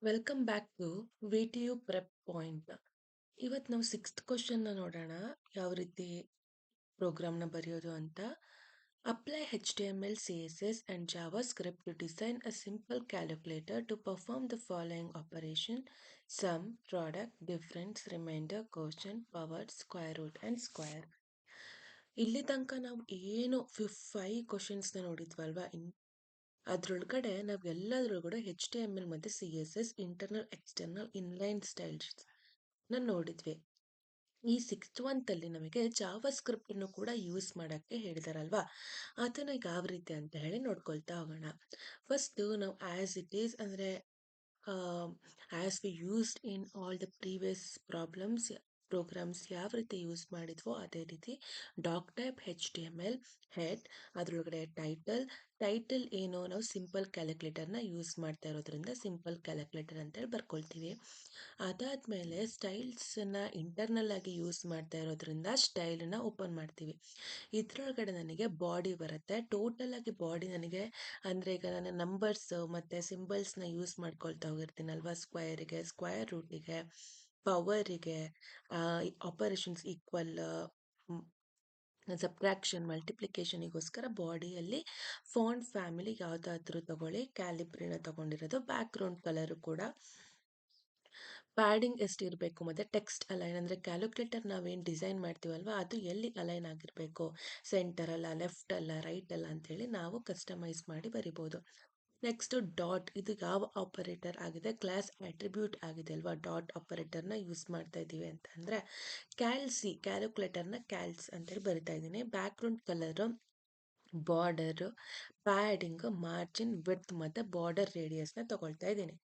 Welcome back to VTU prep point. ಇವತ್ತು ನಾವು sixth ಕ್ವಶನ್ನ ನೋಡೋಣ. ಯಾವ ರೀತಿ ಪ್ರೋಗ್ರಾಮ್ನ ಬರೆಯೋದು ಅಂತ. Apply HTML, CSS and JavaScript to design a simple calculator to perform the following operation: sum, product, difference, remainder, quotient, power, square root and square. ಇಲ್ಲಿ ತನಕ ನಾವು ಏನು 5 ಕ್ವಶನ್ಸ್ನ ನೋಡಿದ್ವಲ್ವಾ, ಅದ್ರೊಳಗಡೆ ನಾವು ಎಲ್ಲದ್ರೊಳಗಡೆ HTML ಮತ್ತು CSS internal external inline styles ನೋಡಿದ್ವಿ. ಈ sixth ಅಲ್ಲಿ ನಮಗೆ ಜಾವಾ ಸ್ಕ್ರಿಪ್ಟ್ ಅನ್ನು ಕೂಡ ಯೂಸ್ ಮಾಡಕ್ಕೆ ಹೇಳಿದಾರಲ್ವಾ, ಅದನ್ನ ಯಾವ ರೀತಿ ಅಂತ ಹೇಳಿ ನೋಡ್ಕೊಳ್ತಾ ಹೋಗೋಣ. ಫಸ್ಟ್ ನಾವು ಆಸ್ ಇಟ್ ಈಸ್ ಅಂದ್ರೆ as we used in all the previous programs ಯಾವ ರೀತಿ ಯೂಸ್ ಮಾಡಿದ್ವೋ ಅದೇ ರೀತಿ ಡಾಕ್ ಟೈಪ್ HTML ಹೆಡ್, ಅದರೊಳಗಡೆ ಟೈಟಲ್ ಏನು, ನಾವು ಸಿಂಪಲ್ ಕ್ಯಾಲ್ಕುಲೇಟರ್ನ ಯೂಸ್ ಮಾಡ್ತಾ ಇರೋದ್ರಿಂದ ಸಿಂಪಲ್ ಕ್ಯಾಲ್ಕುಲೇಟರ್ ಅಂತೇಳಿ ಬರ್ಕೊಳ್ತೀವಿ. ಅದಾದ್ಮೇಲೆ ಸ್ಟೈಲ್ಸನ್ನ ಇಂಟರ್ನಲ್ ಆಗಿ ಯೂಸ್ ಮಾಡ್ತಾ ಇರೋದ್ರಿಂದ ಸ್ಟೈಲನ್ನ ಓಪನ್ ಮಾಡ್ತೀವಿ. ಇದ್ರೊಳಗಡೆ ನನಗೆ ಬಾಡಿ ಬರುತ್ತೆ. ಟೋಟಲ್ ಆಗಿ ಬಾಡಿ ನನಗೆ ಅಂದರೆ ಈಗ ನಾನು ನಂಬರ್ಸ್ ಮತ್ತು ಸಿಂಬಲ್ಸ್ನ ಯೂಸ್ ಮಾಡ್ಕೊಳ್ತಾ ಹೋಗಿರ್ತೀನಲ್ವಾ, ಸ್ಕ್ವೈರಿಗೆ, ಸ್ಕ್ವೈರ್ ರೂಟಿಗೆ, ಪವರಿಗೆ, ಆಪರೇಷನ್ಸ್ ಈಕ್ವಲ್, ಸಬ್ಟ್ರಾಕ್ಷನ್, ಮಲ್ಟಿಪ್ಲಿಕೇಶನಿಗೋಸ್ಕರ ಬಾಡಿಯಲ್ಲಿ ಫಾಂಟ್ ಫ್ಯಾಮಿಲಿ ಯಾವುದಾದ್ರೂ ತಗೊಳ್ಳಿ. ಕ್ಯಾಲಿಬ್ರಿನ ತಗೊಂಡಿರೋದು. ಬ್ಯಾಕ್ಗ್ರೌಂಡ್ ಕಲರು ಕೂಡ ಪ್ಯಾಡಿಂಗ್ ಎಷ್ಟು ಇರಬೇಕು, ಮತ್ತು ಟೆಕ್ಸ್ಟ್ ಅಲೈನ್ ಅಂದರೆ ಕ್ಯಾಲ್ಕುಲೇಟರ್ ನಾವೇನು ಡಿಸೈನ್ ಮಾಡ್ತೀವಲ್ವ ಅದು ಎಲ್ಲಿ ಅಲೈನ್ ಆಗಿರಬೇಕು, ಸೆಂಟರ್ ಅಲ್ಲ, ಲೆಫ್ಟ್ ಅಲ್ಲ, ರೈಟ್ ಅಲ್ಲ ಅಂತೇಳಿ ನಾವು ಕಸ್ಟಮೈಸ್ ಮಾಡಿ ಬರಿಬೋದು. ನೆಕ್ಸ್ಟ್ ಡಾಟ್, ಇದು ಯಾವ ಆಪರೇಟರ್ ಆಗಿದೆ, ಕ್ಲಾಸ್ ಅಟ್ರಿಬ್ಯೂಟ್ ಆಗಿದೆ ಅಲ್ವಾ, ಡಾಟ್ ಆಪರೇಟರ್ನ ಯೂಸ್ ಮಾಡ್ತಾ ಇದ್ದೀವಿ ಅಂತಂದರೆ ಕ್ಯಾಲ್ಕುಲೇಟರ್ನ ಕ್ಯಾಲ್ಸ್ ಅಂತೇಳಿ ಬರಿತಾ ಇದ್ದೀನಿ. Background colour, border, padding, margin, width ಮತ್ತು ಬಾರ್ಡರ್ ರೇಡಿಯಸ್ನ ತಗೊಳ್ತಾ ಇದ್ದೀನಿ.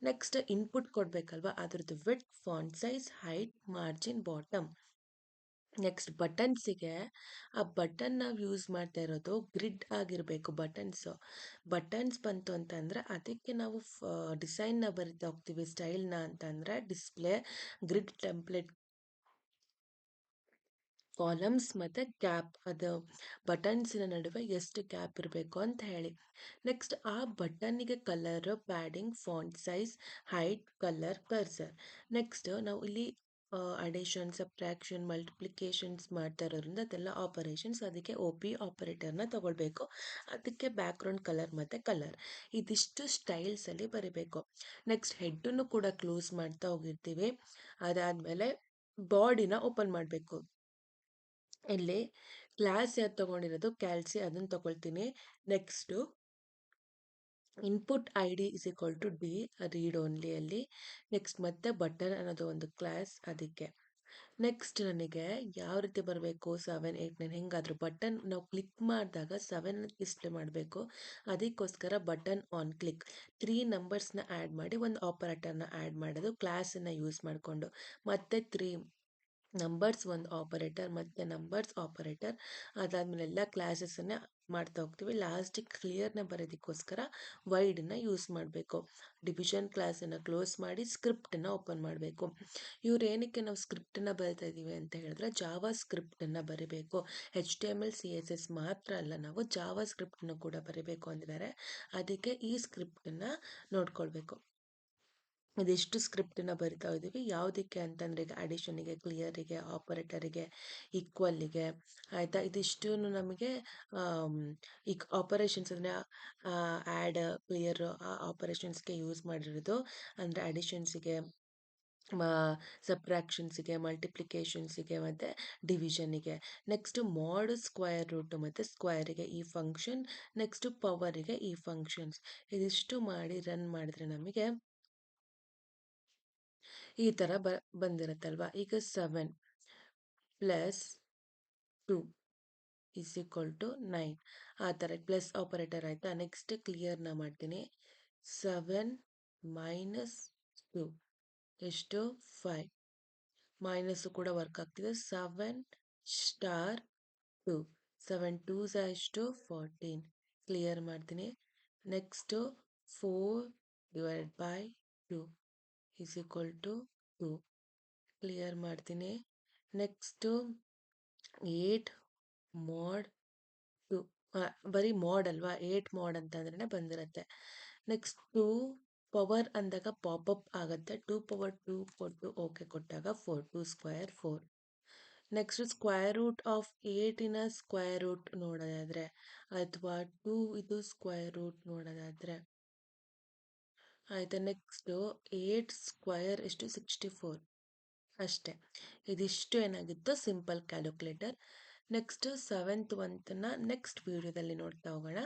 ನೆಕ್ಸ್ಟ್ ಇನ್ಪುಟ್ ಕೊಡಬೇಕಲ್ವಾ, ಅದ್ರದ್ದು width, font size, height, margin, bottom. Next ಬಟನ್ಸಿಗೆ, ಆ ಬಟನ್ ನಾವು ಯೂಸ್ ಮಾಡ್ತಾ ಇರೋದು ಗ್ರಿಡ್ ಆಗಿರಬೇಕು. ಬಟನ್ಸ್ ಬಂತು ಅಂತಂದರೆ ಅದಕ್ಕೆ ನಾವು ಡಿಸೈನ್ನ ಬರಿತಾ ಹೋಗ್ತೀವಿ. ಸ್ಟೈಲ್ನ ಅಂತಂದರೆ ಡಿಸ್ಪ್ಲೇ, ಗ್ರಿಡ್, ಟೆಂಪ್ಲೇಟ್, ಕಾಲಮ್ಸ್ ಮತ್ತು ಗ್ಯಾಪ್, ಅದು ಬಟನ್ಸಿನ ನಡುವೆ ಎಷ್ಟು ಗ್ಯಾಪ್ ಇರಬೇಕು ಅಂತ ಹೇಳಿ. ನೆಕ್ಸ್ಟ್ ಆ ಬಟನ್ನಿಗೆ colour, padding, font size, height, colour, cursor. Next ನಾವು ಇಲ್ಲಿ ಅಡಿಷನ್, ಸಬ್ಟ್ರಾಕ್ಷನ್, ಮಲ್ಟಿಪ್ಲಿಕೇಶನ್ಸ್ ಮಾಡ್ತಾ ಇರೋದ್ರಿಂದ ಅದೆಲ್ಲ ಆಪರೇಷನ್ಸ್, ಅದಕ್ಕೆ OP ಆಪರೇಟರ್ನ ತಗೊಳ್ಬೇಕು. ಅದಕ್ಕೆ ಬ್ಯಾಕ್ಗ್ರೌಂಡ್ ಕಲರ್ ಮತ್ತು ಕಲರ್, ಇದಿಷ್ಟು ಸ್ಟೈಲ್ಸಲ್ಲಿ ಬರೀಬೇಕು. ನೆಕ್ಸ್ಟ್ ಹೆಡ್ಡನ್ನು ಕೂಡ ಕ್ಲೋಸ್ ಮಾಡ್ತಾ ಹೋಗಿರ್ತೀವಿ. ಅದಾದಮೇಲೆ ಬಾಡಿನ ಓಪನ್ ಮಾಡಬೇಕು. ಇಲ್ಲಿ ಕ್ಲಾಸ್ ಯಾವ್ದು ತಗೊಂಡಿರೋದು, ಕ್ಯಾಲ್ಸಿ, ಅದನ್ನು ತಗೊಳ್ತೀನಿ. Next input ID is equal to D, read only ಅಲ್ಲಿ. ನೆಕ್ಸ್ಟ್ ಮತ್ತೆ ಬಟನ್ ಅನ್ನೋದು ಒಂದು ಕ್ಲಾಸ್, ಅದಕ್ಕೆ. ನೆಕ್ಸ್ಟ್ ನನಗೆ ಯಾವ ರೀತಿ ಬರಬೇಕು, 7, 8, 9 ಹೆಂಗಾದರೂ ಬಟನ್ ನಾವು ಕ್ಲಿಕ್ ಮಾಡಿದಾಗ 7 ಡಿಸ್ಪ್ಲೇ ಮಾಡಬೇಕು. ಅದಕ್ಕೋಸ್ಕರ ಬಟನ್ ಆನ್ ಕ್ಲಿಕ್ 3 ನಂಬರ್ಸ್ನ ಆ್ಯಡ್ ಮಾಡಿ ಒಂದು ಆಪರೇಟರ್ನ ಆ್ಯಡ್ ಮಾಡೋದು ಕ್ಲಾಸನ್ನು ಯೂಸ್ ಮಾಡಿಕೊಂಡು. ಮತ್ತೆ 3 ನಂಬರ್ಸ್, ಒಂದು ಆಪರೇಟರ್, ಮತ್ತು ನಂಬರ್ಸ್ ಆಪರೇಟರ್. ಅದಾದಮೇಲೆ ಎಲ್ಲ ಕ್ಲಾಸಸ್ಸನ್ನು ಮಾಡ್ತಾ ಹೋಗ್ತೀವಿ. ಲಾಸ್ಟಿಗೆ ಕ್ಲಿಯರ್ನ ಬರೋದಕ್ಕೋಸ್ಕರ ವೈಡನ್ನ ಯೂಸ್ ಮಾಡಬೇಕು. ಡಿವಿಷನ್ ಕ್ಲಾಸನ್ನು ಕ್ಲೋಸ್ ಮಾಡಿ ಸ್ಕ್ರಿಪ್ಟನ್ನು ಓಪನ್ ಮಾಡಬೇಕು. ಇವ್ರು ಏನಕ್ಕೆ ನಾವು ಸ್ಕ್ರಿಪ್ಟನ್ನು ಬರಿತಾ ಇದ್ದೀವಿ ಅಂತ ಹೇಳಿದ್ರೆ ಜಾವಾ ಸ್ಕ್ರಿಪ್ಟನ್ನು ಬರೀಬೇಕು. HTML, CSS ಮಾತ್ರ ಅಲ್ಲ, ನಾವು ಜಾವಾ ಸ್ಕ್ರಿಪ್ಟನ್ನು ಕೂಡ ಬರೀಬೇಕು ಅಂದಿದ್ದಾರೆ. ಅದಕ್ಕೆ ಈ ಸ್ಕ್ರಿಪ್ಟನ್ನು ನೋಡ್ಕೊಳ್ಬೇಕು. ಇದಿಷ್ಟು ಸ್ಕ್ರಿಪ್ಟನ್ನ ಬರಿತಾ ಇದ್ದೀವಿ. ಯಾವುದಕ್ಕೆ ಅಂತಂದರೆ ಈಗ ಅಡಿಷನಿಗೆ, ಕ್ಲಿಯರಿಗೆ, ಆಪರೇಟರಿಗೆ, ಈಕ್ವಲ್ಲಿಗೆ, ಆಯಿತಾ. ಇದಿಷ್ಟು ನಮಗೆ ಈಗ ಆಪರೇಷನ್ಸ್ ಅಂದರೆ ಆ್ಯಡ್, ಕ್ಲಿಯರ್, ಆ ಆಪರೇಷನ್ಸ್ಗೆ ಯೂಸ್ ಮಾಡಿರೋದು. ಅಂದರೆ ಅಡಿಷನ್ಸಿಗೆ, ಸಬ್ಟ್ರಾಕ್ಷನ್ಸಿಗೆ, ಮಲ್ಟಿಪ್ಲಿಕೇಶನ್ಸಿಗೆ ಮತ್ತು ಡಿವಿಷನಿಗೆ. ನೆಕ್ಸ್ಟ್ ಮಾಡ್, ಸ್ಕ್ವೈರ್ ರೂಟ್ ಮತ್ತು ಸ್ಕ್ವೈರಿಗೆ ಈ ಫಂಕ್ಷನ್. ನೆಕ್ಸ್ಟ್ ಪವರಿಗೆ ಈ ಫಂಕ್ಷನ್ಸ್. ಇದಿಷ್ಟು ಮಾಡಿ ರನ್ ಮಾಡಿದ್ರೆ ನಮಗೆ ಈ ಥರ ಬಂದಿರುತ್ತಲ್ವ. ಈಗ 7 ಪ್ಲಸ್ 2 ಇಸ್ ಈಕ್ವಲ್ ಟು 9, ಆ ಥರ ಪ್ಲಸ್ ಆಪರೇಟರ್ ಆಯಿತಾ. ನೆಕ್ಸ್ಟ್ ಕ್ಲಿಯರ್ನ ಮಾಡ್ತೀನಿ. 7 ಮೈನಸ್ 2 ಎಷ್ಟು, 5. ಮೈನಸ್ಸು ಕೂಡ ವರ್ಕ್ ಆಗ್ತಿದೆ. 7 ಸ್ಟಾರ್ 2, 7 2s ಎಷ್ಟು, 14. ಕ್ಲಿಯರ್ ಮಾಡ್ತೀನಿ. Next 4 divide by 2 is equal to 2. Clear ಮಾಡ್ತೀನಿ. ನೆಕ್ಸ್ಟು 8 ಮಾಡ್ 2, ಬರೀ ಮಾಡ್ ಅಲ್ವಾ, 8 ಮಾಡ್ ಅಂತಂದ್ರೆ ಬಂದಿರುತ್ತೆ. ನೆಕ್ಸ್ಟ್ 2 ಪವರ್ ಅಂದಾಗ ಪಾಪಪ್ ಆಗುತ್ತೆ. 2 ಪವರ್ 2 ಕೊಟ್ಟು ಓಕೆ ಕೊಟ್ಟಾಗ 4 2 square 4. Next square root of 8 square root ನೋಡೋದಾದ್ರೆ ಅಥವಾ 2 ಇದು ಸ್ಕ್ವೇರ್ ರೂಟ್ ನೋಡೋದಾದ್ರೆ ಆಯ್ತಾ. ನೆಕ್ಸ್ಟ್ 8 ಸ್ಕ್ವೇರ್ ಎಷ್ಟು 64 ಅಷ್ಟೇ. ಇದಿಷ್ಟು ಏನಾಗಿತ್ತು simple calculator. Next 7th 1th next ವಿಡಿಯೋದಲ್ಲಿ ನೋಡ್ತಾ ಹೋಗೋಣ.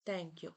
Thank you.